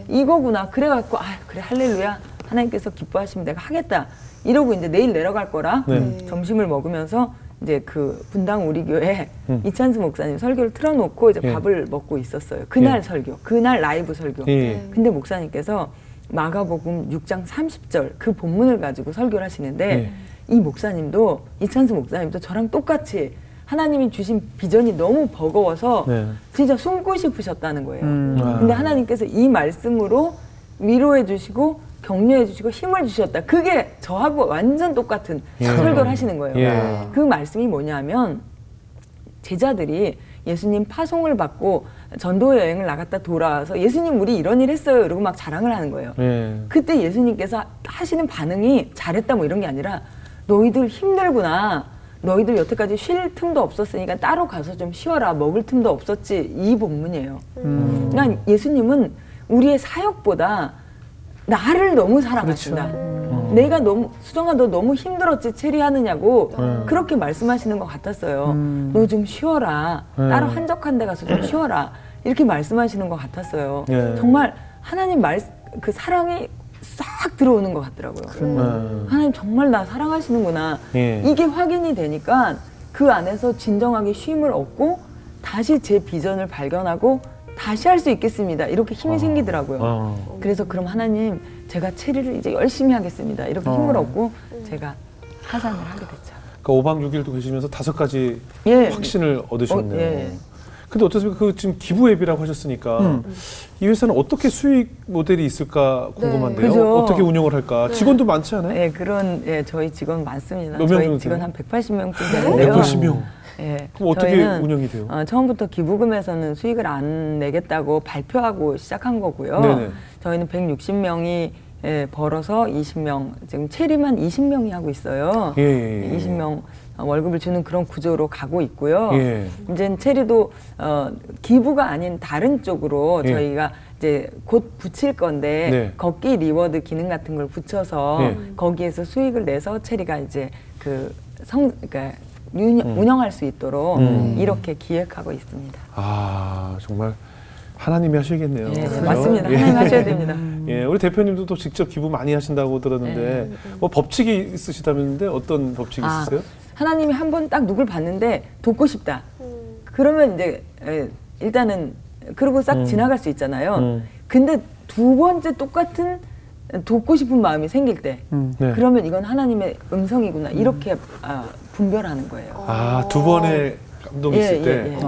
이거구나. 그래갖고 아 그래 할렐루야. 하나님께서 기뻐하시면 내가 하겠다. 이러고 이제 내일 내려갈 거라 점심을 먹으면서 이제 그 분당 우리 교회 이찬수 목사님 설교를 틀어놓고 이제 밥을 먹고 있었어요. 그날 설교, 그날 라이브 설교. 근데 목사님께서 마가복음 6장 30절 그 본문을 가지고 설교를 하시는데 이 목사님도 이찬수 목사님도 저랑 똑같이 하나님이 주신 비전이 너무 버거워서 진짜 숨고 싶으셨다는 거예요. 근데 하나님께서 이 말씀으로 위로해 주시고 격려해 주시고 힘을 주셨다. 그게 저하고 완전 똑같은 설교를 하시는 거예요. 그 말씀이 뭐냐면 제자들이 예수님 파송을 받고 전도 여행을 나갔다 돌아와서 예수님 우리 이런 일 했어요. 이러고 막 자랑을 하는 거예요. 그때 예수님께서 하시는 반응이 잘했다 뭐 이런 게 아니라 너희들 힘들구나. 너희들 여태까지 쉴 틈도 없었으니까 따로 가서 좀 쉬어라. 먹을 틈도 없었지. 이 본문이에요. 그러니까 예수님은 우리의 사역보다 나를 너무 사랑하신다. 내가 너무 수정아 너 너무 힘들었지 체리하느냐고 그렇게 말씀하시는 것 같았어요. 너 좀 쉬어라. 따로 한적한 데 가서 좀 쉬어라. 이렇게 말씀하시는 것 같았어요. 정말 하나님 그 사랑이 싹 들어오는 것 같더라고요. 하나님 정말 나 사랑하시는구나. 이게 확인이 되니까 그 안에서 진정하게 쉼을 얻고 다시 제 비전을 발견하고 다시 할 수 있겠습니다. 이렇게 힘이 생기더라고요. 그래서 그럼 하나님 제가 체리를 이제 열심히 하겠습니다. 이렇게 힘을 얻고 제가 하산을 하게 됐죠. 그러니까 5박 6일도 계시면서 5가지 확신을 얻으셨네요. 근데 어떻습니까? 그 지금 기부 앱이라고 하셨으니까 이 회사는 어떻게 수익 모델이 있을까 궁금한데요. 어떻게 운영을 할까? 직원도 많지 않아요? 네, 그런 저희 직원 많습니다. 몇 명 저희 정도 직원 한 180명쯤 되는데요. 180명. 그럼 어떻게 운영이 돼요? 처음부터 기부금에서는 수익을 안 내겠다고 발표하고 시작한 거고요. 저희는 160명이 벌어서 20명, 지금 체리만 20명이 하고 있어요. 20명 월급을 주는 그런 구조로 가고 있고요. 이제 체리도 기부가 아닌 다른 쪽으로 저희가 이제 곧 붙일 건데 걷기 리워드 기능 같은 걸 붙여서 거기에서 수익을 내서 체리가 이제 그러니까 운영할 수 있도록 이렇게 기획하고 있습니다. 아, 정말 하나님이 하셔야겠네요. 네, 맞습니다. 하나님 하셔야 됩니다. 예, 우리 대표님도 또 직접 기부 많이 하신다고 들었는데 뭐 법칙이 있으시다는데 어떤 법칙이 있으세요? 하나님이 한 번 딱 누굴 봤는데 돕고 싶다. 그러면 이제 일단은 그러고 싹 지나갈 수 있잖아요. 근데 두 번째 똑같은 돕고 싶은 마음이 생길 때 그러면 이건 하나님의 음성이구나 이렇게 분별하는 거예요. 아, 두 번의 감동이 있을 때.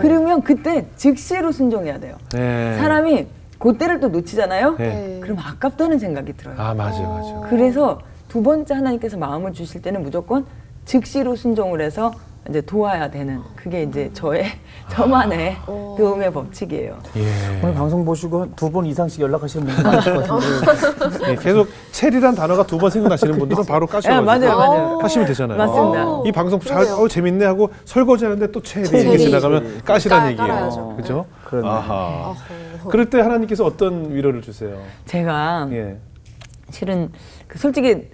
그러면 그때 즉시로 순종해야 돼요. 사람이 그때를 또 놓치잖아요. 그럼 아깝다는 생각이 들어요. 아, 맞아요. 그래서 두 번째 하나님께서 마음을 주실 때는 무조건 즉시로 순종을 해서 이제 도와야 되는 그게 이제 저만의 도움의 법칙이에요. 오늘 방송 보시고 2번 이상씩 연락하시는 분들 많을 것 같은데 계속 체리란 단어가 2번 생각나시는 분들은 바로 까셔가지고 맞아요. 하시면 되잖아요. 맞습니다. 이 방송 잘 재밌네 하고 설거지하는데 또 체리 이렇게 지나가면 까시란 얘기예요. 그렇죠? 아하. 그럴 때 하나님께서 어떤 위로를 주세요? 제가 실은 솔직히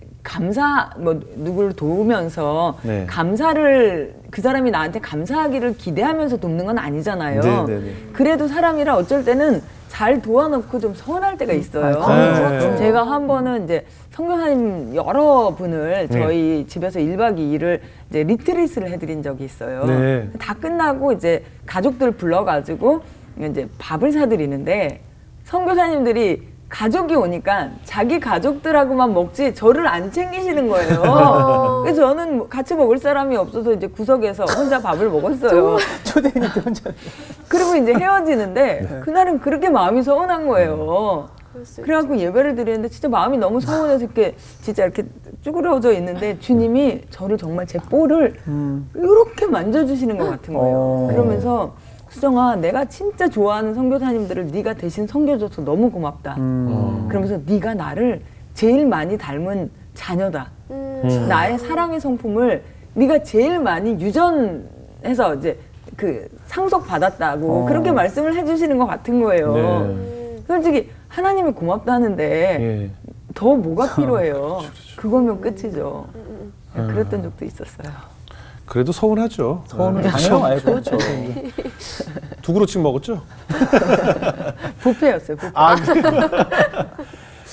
누구를 도우면서 감사를 그 사람이 나한테 감사하기를 기대하면서 돕는 건 아니잖아요. 그래도 사람이라 어쩔 때는 잘 도와놓고 좀 서운할 때가 있어요. 그렇죠. 제가 한 번은 이제 선교사님 여러 분을 저희 집에서 1박 2일을 이제 리트릿을 해드린 적이 있어요. 다 끝나고 이제 가족들 불러가지고 이제 밥을 사드리는데 선교사님들이 가족이 오니까 자기 가족들하고만 먹지 저를 안 챙기시는 거예요. 그래서 저는 같이 먹을 사람이 없어서 이제 구석에서 혼자 밥을 먹었어요. 초대했는데 혼자. 그리고 이제 헤어지는데 그날은 그렇게 마음이 서운한 거예요. 그래갖고 예배를 드리는데 진짜 마음이 너무 서운해서 이렇게 진짜 이렇게 쭈그러져 있는데 주님이 저를 정말 제 볼을 이렇게 만져주시는 것 같은 거예요. 그러면서 수정아, 내가 진짜 좋아하는 선교사님들을 네가 대신 섬겨줘서 너무 고맙다. 그러면서 네가 나를 제일 많이 닮은 자녀다. 나의 사랑의 성품을 네가 제일 많이 유전해서 이제 상속 받았다고 그렇게 말씀을 해주시는 것 같은 거예요. 솔직히 하나님이 고맙다는데 더 뭐가 필요해요? 그거면 끝이죠. 그랬던 적도 있었어요. 그래도 서운하죠. 서운은 당연히 그렇죠. 2그릇씩 먹었죠? 뷔페였어요. 뷔페.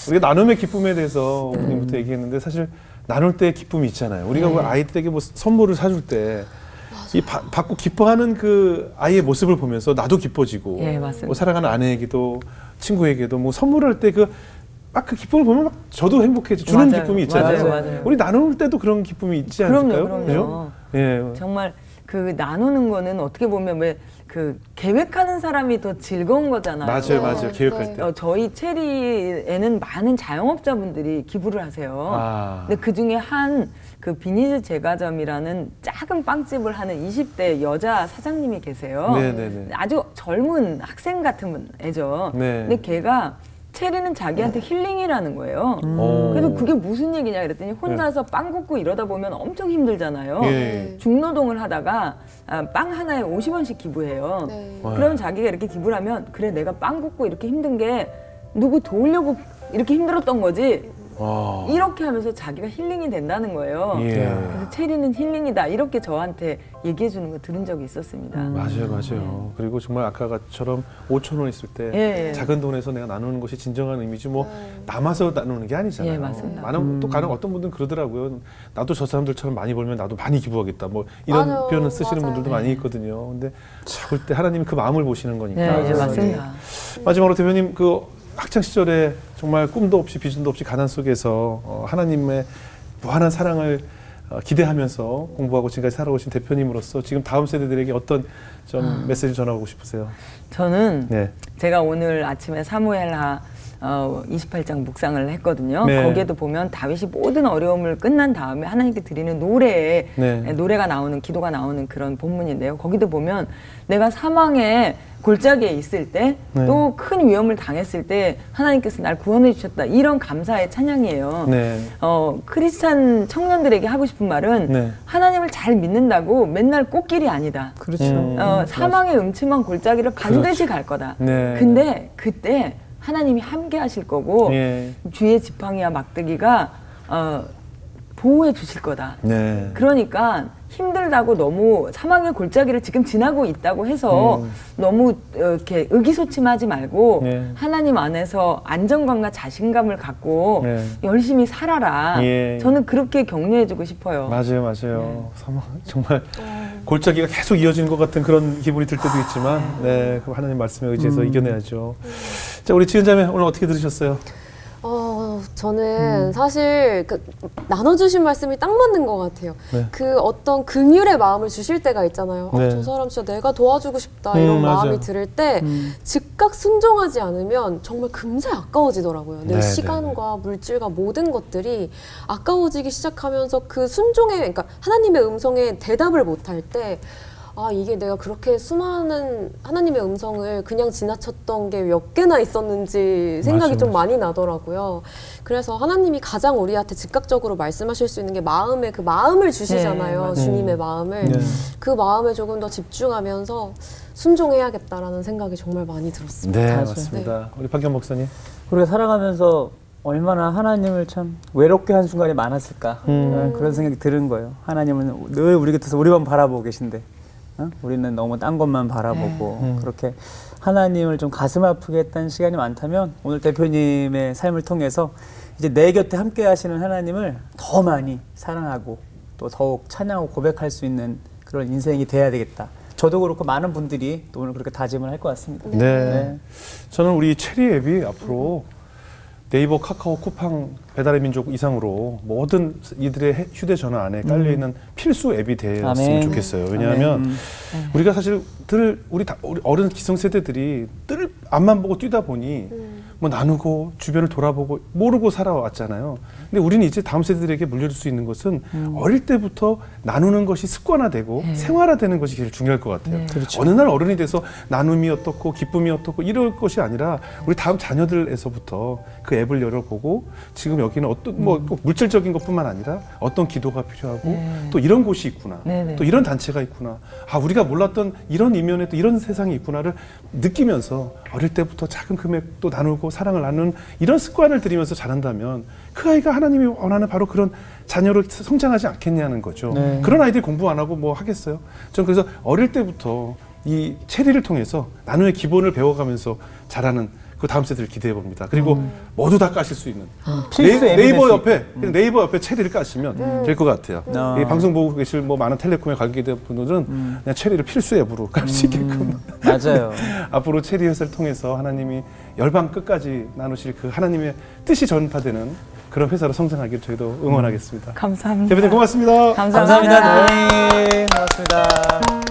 우리가 나눔의 기쁨에 대해서 오프닝부터 얘기했는데 사실 나눌 때 기쁨이 있잖아요. 우리가 아이들에게 뭐 선물을 사줄 때 이 받고 기뻐하는 그 아이의 모습을 보면서 나도 기뻐지고 뭐 사랑하는 아내에게도 친구에게도 뭐 선물할 때 막 그 기쁨을 보면 막 저도 행복해져 주는 기쁨이 있잖아요. 맞아요. 우리 나눌 때도 그런 기쁨이 있지 않을까요? 그럼요. 정말 나누는 거는 어떻게 보면 왜 계획하는 사람이 더 즐거운 거잖아요. 맞아요. 계획할 때. 저희 체리에는 많은 자영업자분들이 기부를 하세요. 근데 그 중에 비니즈 제과점이라는 작은 빵집을 하는 20대 여자 사장님이 계세요. 아주 젊은 학생 같은 애죠. 근데 걔가 체리는 자기한테 힐링이라는 거예요. 그래서 그게 무슨 얘기냐 그랬더니 혼자서 빵 굽고 이러다 보면 엄청 힘들잖아요. 중노동을 하다가 빵 하나에 50원씩 기부해요. 그러면 자기가 이렇게 기부를 하면 그래 내가 빵 굽고 이렇게 힘든 게 누구 도우려고 이렇게 힘들었던 거지. 이렇게 하면서 자기가 힐링이 된다는 거예요. 그래서 체리는 힐링이다 이렇게 저한테 얘기해 주는 거 들은 적이 있었습니다. 맞아요. 그리고 정말 아까처럼 5,000원 있을 때 작은 돈에서 내가 나누는 것이 진정한 의미지 뭐 남아서 나누는 게 아니잖아요. 맞습니다. 또 어떤 분들은 그러더라고요. 나도 저 사람들처럼 많이 벌면 나도 많이 기부하겠다. 뭐 이런 표현을 쓰시는 분들도 많이 있거든요. 근데 그럴 때 하나님이 그 마음을 보시는 거니까. 맞습니다. 마지막으로 대표님 학창 시절에 정말 꿈도 없이 비전도 없이 가난 속에서 하나님의 무한한 사랑을 기대하면서 공부하고 지금까지 살아오신 대표님으로서 지금 다음 세대들에게 어떤 좀 메시지 전하고 싶으세요? 저는 제가 오늘 아침에 사무엘하 28장 묵상을 했거든요. 네. 거기에도 보면 다윗이 모든 어려움을 끝난 다음에 하나님께 드리는 노래가 나오는, 기도가 나오는 그런 본문인데요. 거기도 보면 내가 사망의 골짜기에 있을 때, 또 큰 위험을 당했을 때 하나님께서 날 구원해 주셨다. 이런 감사의 찬양이에요. 크리스찬 청년들에게 하고 싶은 말은 하나님을 잘 믿는다고 맨날 꽃길이 아니다. 그렇죠. 사망의 음침한 골짜기를 반드시 갈 거다. 근데 그때 하나님이 함께 하실 거고 주의 지팡이와 막대기가 보호해 주실 거다. 그러니까 힘들다고 너무 사망의 골짜기를 지금 지나고 있다고 해서 너무 이렇게 의기소침하지 말고 하나님 안에서 안정감과 자신감을 갖고 열심히 살아라. 저는 그렇게 격려해주고 싶어요. 맞아요. 사망 정말 골짜기가 계속 이어지는 것 같은 그런 기분이 들 때도 있지만, 그 하나님 말씀에 의지해서 이겨내야죠. 자, 우리 지은자매 오늘 어떻게 들으셨어요? 저는 사실 나눠주신 말씀이 딱 맞는 것 같아요. 그 어떤 긍휼의 마음을 주실 때가 있잖아요. 저 사람 진짜 내가 도와주고 싶다 이런 마음이 들을 때 즉각 순종하지 않으면 정말 금세 아까워지더라고요. 내 시간과 물질과 모든 것들이 아까워지기 시작하면서 그 순종에, 그러니까 하나님의 음성에 대답을 못할 때 이게 내가 그렇게 수많은 하나님의 음성을 그냥 지나쳤던 게 몇 개나 있었는지 생각이 좀 많이 나더라고요. 그래서 하나님이 가장 우리한테 즉각적으로 말씀하실 수 있는 게 그 마음을 주시잖아요. 주님의 마음을. 그 마음에 조금 더 집중하면서 순종해야겠다라는 생각이 정말 많이 들었습니다. 네, 맞습니다. 우리 박경 목사님. 우리가 살아가면서 얼마나 하나님을 참 외롭게 한 순간이 많았을까. 그런 생각이 드는 거예요. 하나님은 늘 우리 곁에서 우리만 바라보고 계신데 우리는 너무 딴 것만 바라보고 그렇게 하나님을 좀 가슴 아프게 했던 시간이 많다면, 오늘 대표님의 삶을 통해서 이제 내 곁에 함께 하시는 하나님을 더 많이 사랑하고 또 더욱 찬양하고 고백할 수 있는 그런 인생이 돼야 되겠다. 저도 그렇고 많은 분들이 또 오늘 그렇게 다짐을 할 것 같습니다. 저는 우리 체리 앱이 앞으로 네이버, 카카오, 쿠팡, 배달의 민족 이상으로 모든 이들의 휴대전화 안에 깔려있는 필수 앱이 되었으면 좋겠어요. 왜냐하면 우리가 사실 우리 어른 기성세대들이 늘 앞만 보고 뛰다 보니 뭐 나누고 주변을 돌아보고 모르고 살아왔잖아요. 근데 우리는 이제 다음 세대들에게 물려줄 수 있는 것은 어릴 때부터 나누는 것이 습관화되고 생활화되는 것이 제일 중요할 것 같아요. 어느 날 어른이 돼서 나눔이 어떻고 기쁨이 어떻고 이럴 것이 아니라 우리 다음 자녀들에서부터 그 앱을 열어보고 지금 여기는 어떤 꼭 물질적인 것뿐만 아니라 어떤 기도가 필요하고 또 이런 곳이 있구나, 또 이런 단체가 있구나, 우리가 몰랐던 이런 이면에 또 이런 세상이 있구나를 느끼면서 어릴 때부터 작은 금액도 나누고 사랑을 나누는 이런 습관을 들이면서 자란다면 그 아이가 하나님이 원하는 바로 그런 자녀로 성장하지 않겠냐는 거죠. 그런 아이들이 공부 안 하고 뭐 하겠어요? 저는 그래서 어릴 때부터 이 체리를 통해서 나눔의 기본을 배워가면서 자라는 그 다음 세대를 기대해 봅니다. 그리고 모두 다 까실 수 있는 네이버 옆에 체리를 까시면 될 것 같아요. 이 방송 보고 계실 많은 텔레콤에 관계된 분들은 그냥 체리를 필수 앱으로 깔 수 있게끔 맞아요. 앞으로 체리 회사를 통해서 하나님이 열방 끝까지 나누실 그 하나님의 뜻이 전파되는 그런 회사로 성장하기를 저희도 응원하겠습니다. 감사합니다. 대표님 고맙습니다. 감사합니다. 대표님 고맙습니다.